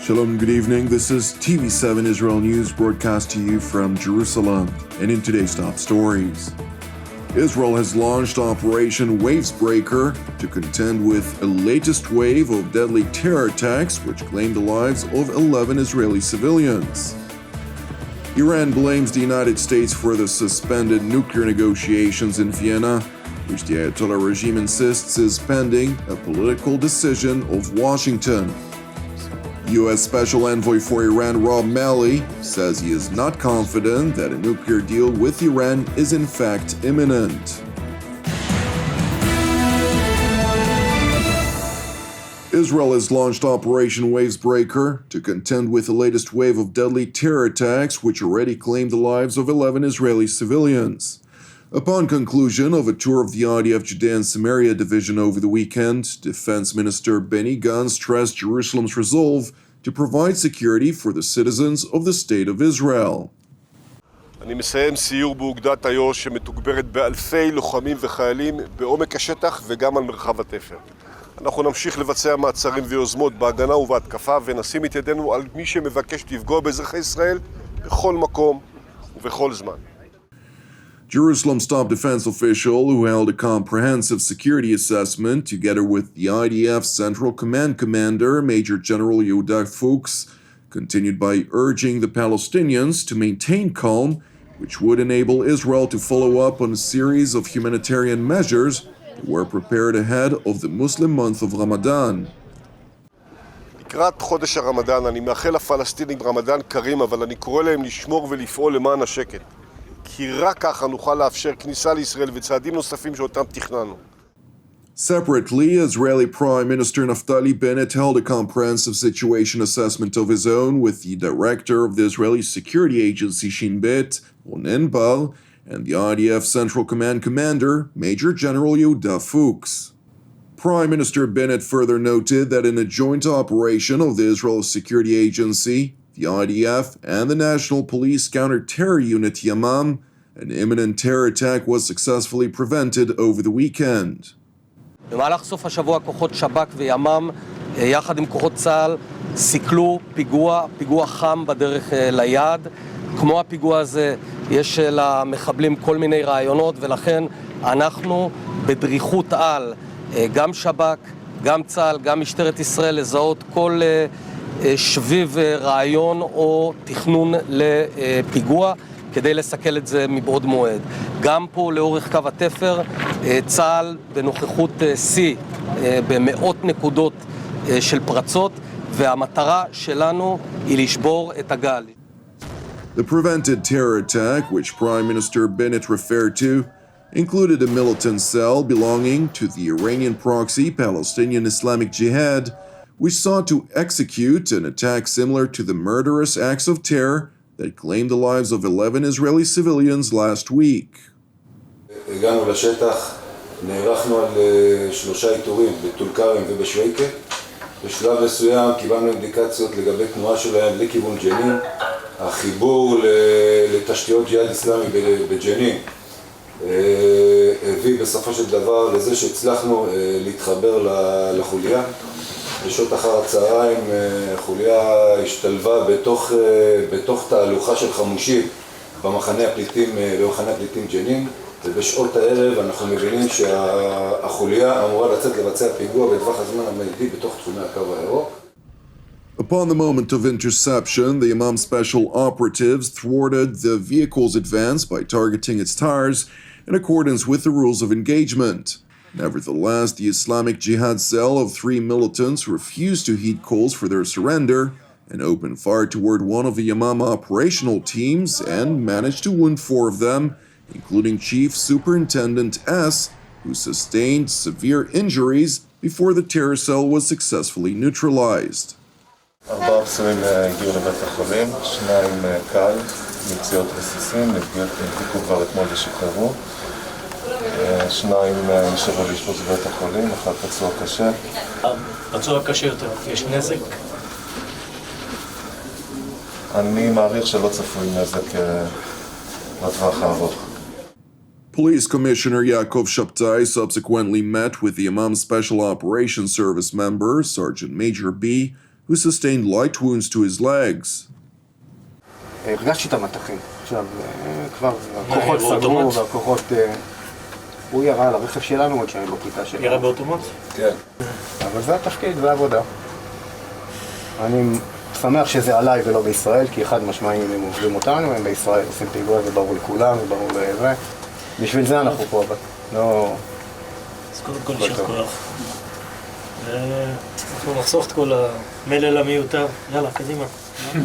Shalom, good evening. This is TV7 Israel News broadcast to you from Jerusalem. And in today's top stories, Israel has launched Operation Wavesbreaker to contend with a latest wave of deadly terror attacks which claimed the lives of 11 Israeli civilians. Iran blames the United States for the suspended nuclear negotiations in Vienna, which the Ayatollah regime insists is pending a political decision of Washington. U.S. Special Envoy for Iran Rob Malley says he is not confident that a nuclear deal with Iran is in fact imminent. Israel has launched Operation Wavesbreaker to contend with the latest wave of deadly terror attacks which already claimed the lives of 11 Israeli civilians. Upon conclusion of a tour of the IDF Judea and Samaria division over the weekend, Defense Minister Benny Gantz stressed Jerusalem's resolve to provide security for the citizens of the State of Israel. אני מסיים סיור באוגדת איו"ש שמתוגברת באלפי לוחמים וחיילים בעומק השטח וגם על מרחב התפר. אנחנו נמשיך לבצע מעצרים ויוזמות בהגנה ובהתקפה ונשים את ידינו על מי שמבקש לפגוע באזרחי ישראל בכל מקום ובכל זמן. Jerusalem's top defense official, who held a comprehensive security assessment together with the IDF Central Command Commander, Major General Yehuda Fuchs, continued by urging the Palestinians to maintain calm, which would enable Israel to follow up on a series of humanitarian measures that were prepared ahead of the Muslim month of Ramadan. לקראת חודש הרמדאן אני מאחל לפלסטינים רמדאן כרים, אבל אני קורא להם לשמור ולפעול למען השקט. כי רק ככה נוכל לאפשר כניסה לישראל וצעדים נוספים שאותם תכננו. Separately, Israeli Prime Minister Naftali Bennett held a comprehensive situation assessment of his own with the director of the Israeli security agency Shin Bet, Ronen Bar, and the IDF Central Command Commander, Major General Yehuda Fuchs. Prime Minister Bennett further noted that in a joint operation of the Israel Security Agency, the IDF, and the National Police Counter-Terror Unit Yamam, an imminent terror attack was successfully prevented over the weekend. במהלך סוף השבוע כוחות שב"כ וימ"מ יחד עם כוחות צה"ל סיכלו פיגוע חם בדרך ליעד. כמו הפיגוע הזה יש למחבלים כל מיני רעיונות, ולכן אנחנו בדריכות על, גם שב"כ, גם צה"ל, גם משטרת ישראל, לזהות כל שביב רעיון או תכנון לפיגוע כדי לסכל את זה מבעוד מועד. גם פה לאורך קו התפר, צה"ל בנוכחות C במאות נקודות של פרצות, והמטרה שלנו היא לשבור את הגל. The prevented terror attack, which Prime Minister Bennett referred to, included a militant cell belonging to the Iranian proxy Palestinian Islamic Jihad, which sought to execute an attack similar to the murderous acts of terror that claimed the lives of 11 Israeli civilians last week. הגענו לשטח, נערכנו על 3 איתורים בטול כרם ובשוויקה. בשלב מסוים קיבלנו אינדיקציות לגבי תנועה שלהם לכיוון ג'נין. החיבור לתשתיות ג'יהאד אסלאמי בג'נין הביא בסופו של דבר לזה שהצלחנו להתחבר לחוליה. בשעות אחר הצהריים החוליה השתלבה בתוך תהלוכה של חמושים במחנה הפליטים ג'נין, ובשעות הערב אנחנו מבינים שהחוליה אמורה לצאת לבצע פיגוע בטווח הזמן המיידי בתוך תחומי הקו הירוק. Upon the moment of interception, the Imam special operatives thwarted the vehicle's advance by targeting its tires in accordance with the rules of engagement. Nevertheless, the Islamic Jihad cell of 3 militants refused to heed calls for their surrender and opened fire toward one of the Imam operational teams and managed to wound 4 of them, including Chief Superintendent S, who sustained severe injuries before the terror cell was successfully neutralized. 4 פצועים הגיעו לבית החולים, 2 קל, מפציעות רסיסים, נבדקו כבר אתמול ושחררו. 2 נשארו לאשפוז בבית החולים, 1 פצוע קשה. פצוע קשה יותר, יש נזק? אני מעריך שלא צפוי נזק לטווח הארוך. Police Commissioner Yaakov Shabtai subsequently met with the Imam Special Operations Service member, Sergeant Major B, who sustained light wounds to his legs. הרגשתי את המטחים. עכשיו, כבר הכוחות סגרו והכוחות... הוא ירה על הרכב שלנו עוד שהיינו בכיתה שלנו. ירה באוטומט? כן. אבל זה התפקיד והעבודה. אני שמח שזה עליי ולא בישראל, כי אחד משמעיים הם עובדים אותנו, הם בישראל עושים פיגוע, זה ברור לכולם, זה ברור לזה. בשביל זה אנחנו פה, אבל לא... אז קודם כל נשאר כוח. אנחנו נחסוך את כל המלל המיותר. יאללה, קדימה.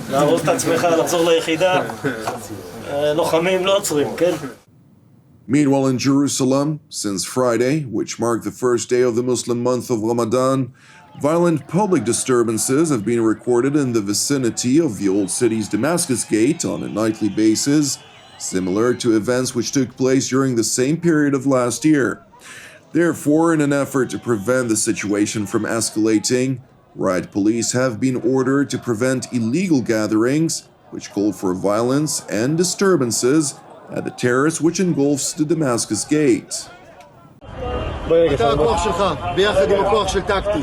להראות את עצמך, לחזור ליחידה. לוחמים לא עוצרים, כן? Meanwhile, in Jerusalem, since Friday, which marked the first day of the Muslim month of Ramadan, violent public disturbances have been recorded in the vicinity of the old city's Damascus Gate on a nightly basis, similar to events which took place during the same period of last year. Therefore, in an effort to prevent the situation from escalating, riot police have been ordered to prevent illegal gatherings, which call for violence and disturbances at the terrace which engulfs the Damascus Gate. אתה הכוח שלך, ביחד עם הכוח של טקטי.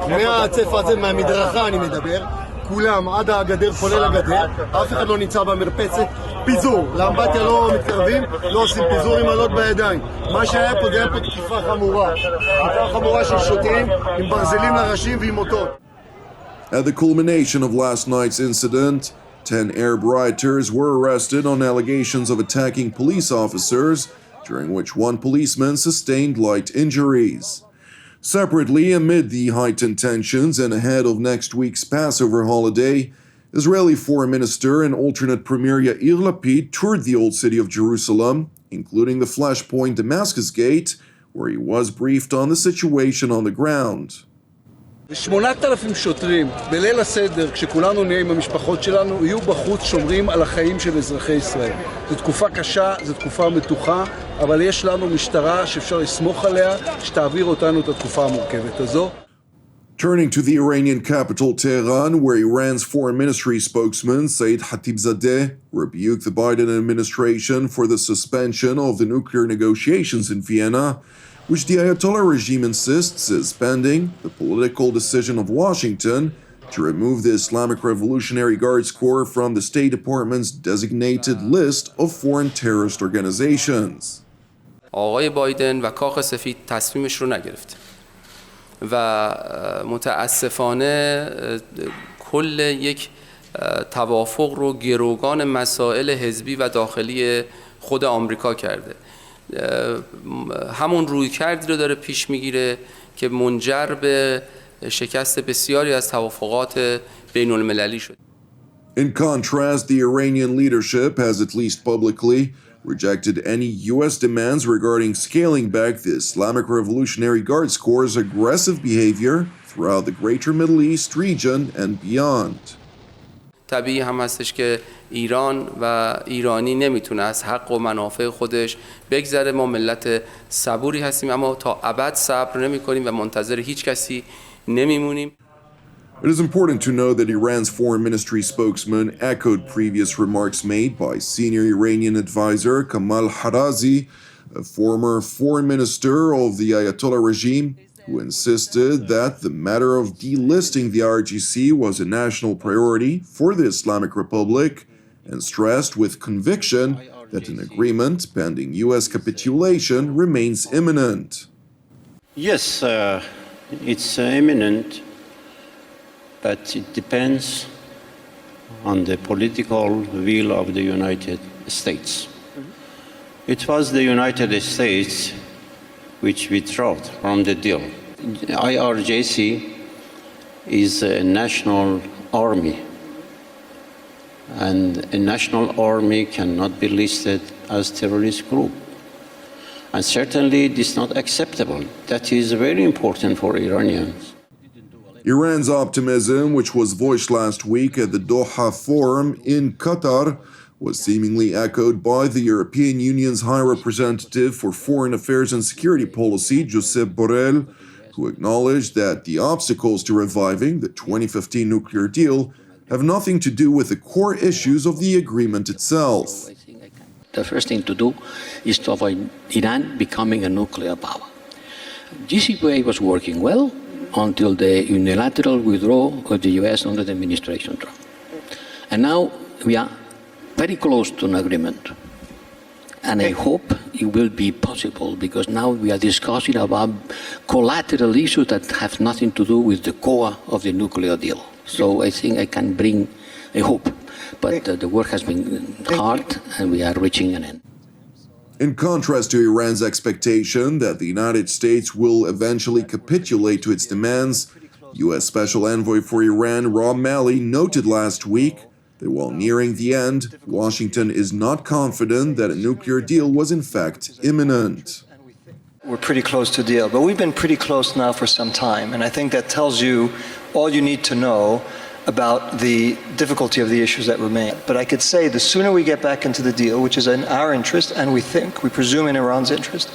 מהצפה הזה, מהמדרכה אני מדבר, כולם עד הגדר, כולל הגדר, אף אחד לא נמצא במרפצת, פיזור, לאמבטיה לא מתקרבים, לא עושים פיזור עם עלות בידיים. מה שהיה פה, זה היה פה תקיפה חמורה. תקיפה חמורה של שוטרים עם ברזלים לראשים ועם מוטות. At the culmination of last night's incident, 10 Arab rioters were arrested on allegations of attacking police officers, during which one policeman sustained light injuries. Separately, amid the heightened tensions and ahead of next week's Passover holiday, Israeli Foreign Minister and alternate Premier Yair Lapid toured the old city of Jerusalem, including the flashpoint Damascus Gate, where he was briefed on the situation on the ground. 8,000 שוטרים בליל הסדר, כשכולנו נהיה עם המשפחות שלנו, יהיו בחוץ שומרים על החיים של אזרחי ישראל. זו תקופה קשה, זו תקופה מתוחה, אבל יש לנו משטרה שאפשר לסמוך עליה, שתעביר אותנו את התקופה המורכבת הזו. Turning to the Iranian capital Tehran, where Iran's foreign ministry spokesman Saeed Khatibzadeh rebuked the Biden administration for the suspension of the nuclear negotiations in Vienna, which the Ayatollah regime insists is pending the political decision of Washington to remove the Islamic Revolutionary Guards Corps from the State Department's designated list of foreign terrorist organizations. آقای بایدن و کاخ سفید تصمیمش رو نگرفت و متاسفانه کل یک توافق رو گروگان مسائل حزبی و داخلی خود آمریکا کرده. همون رویکردی رو داره پیش میگیره که منجر به شکست بسیاری از توافقات بین المللی شد. In contrast, the Iranian leadership has at least publicly rejected any U.S. demands regarding scaling back the Islamic Revolutionary Guards Corps' aggressive behavior throughout the greater Middle East region and beyond. طبیعی هم هستش که ایران و ایرانی نمیتونه از حق و منافع خودش بگذره. ما ملت صبوری هستیم اما تا ابد صبر نمی‌کنیم و منتظر هیچ کسی نمیمونیم. It is important to know that Iran's foreign ministry spokesman echoed previous remarks made by senior Iranian advisor Kamal Harazi, a former foreign minister of the Ayatollah regime, who insisted that the matter of delisting the IRGC was a national priority for the Islamic Republic and stressed with conviction that an agreement pending U.S. capitulation remains imminent. Yes, it's imminent, but it depends on the political will of the United States. It was the United States which withdrew from the deal. IRGC is a national army, and a national army cannot be listed as terrorist group. And certainly it is not acceptable. That is very important for Iranians. Iran's optimism, which was voiced last week at the Doha Forum in Qatar, was seemingly echoed by the European Union's High Representative for Foreign Affairs and Security Policy, Josep Borrell, who acknowledged that the obstacles to reviving the 2015 nuclear deal have nothing to do with the core issues of the agreement itself. The first thing to do is to avoid Iran becoming a nuclear power. JCPOA was working well. until the unilateral withdrawal of the US under the administration Trump. And now we are very close to an agreement. And I hope it will be possible, because now we are discussing about collateral issues that have nothing to do with the core of the nuclear deal. So I think I can bring a hope. But the work has been hard, and we are reaching an end. In contrast to Iran's expectation that the United States will eventually capitulate to its demands, U.S. Special Envoy for Iran Ram Mali noted last week that while nearing the end, Washington is not confident that a nuclear deal was in fact imminent. We're pretty close to a deal, but we've been pretty close now for some time, and I think that tells you all you need to know about the difficulty of the issues that remain. But I could say the sooner we get back into the deal, which is in our interest, and we presume in Iran's interest,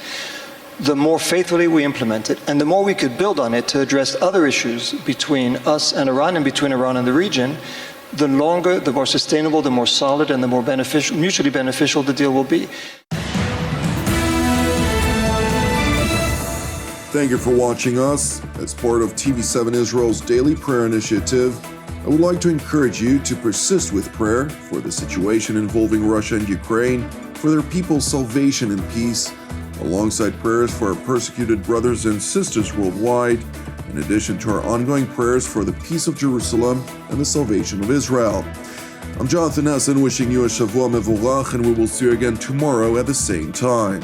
the more faithfully we implement it, and the more we could build on it to address other issues between us and Iran and between Iran and the region, the longer, the more sustainable, the more solid, and the more beneficial, mutually beneficial the deal will be. Thank you for watching us. As part of TV7 Israel's daily prayer initiative, I would like to encourage you to persist with prayer for the situation involving Russia and Ukraine, for their people's salvation and peace, alongside prayers for our persecuted brothers and sisters worldwide, in addition to our ongoing prayers for the peace of Jerusalem and the salvation of Israel. I'm Jonathan Essen, wishing you a Shavua Mevorach, and we will see you again tomorrow at the same time.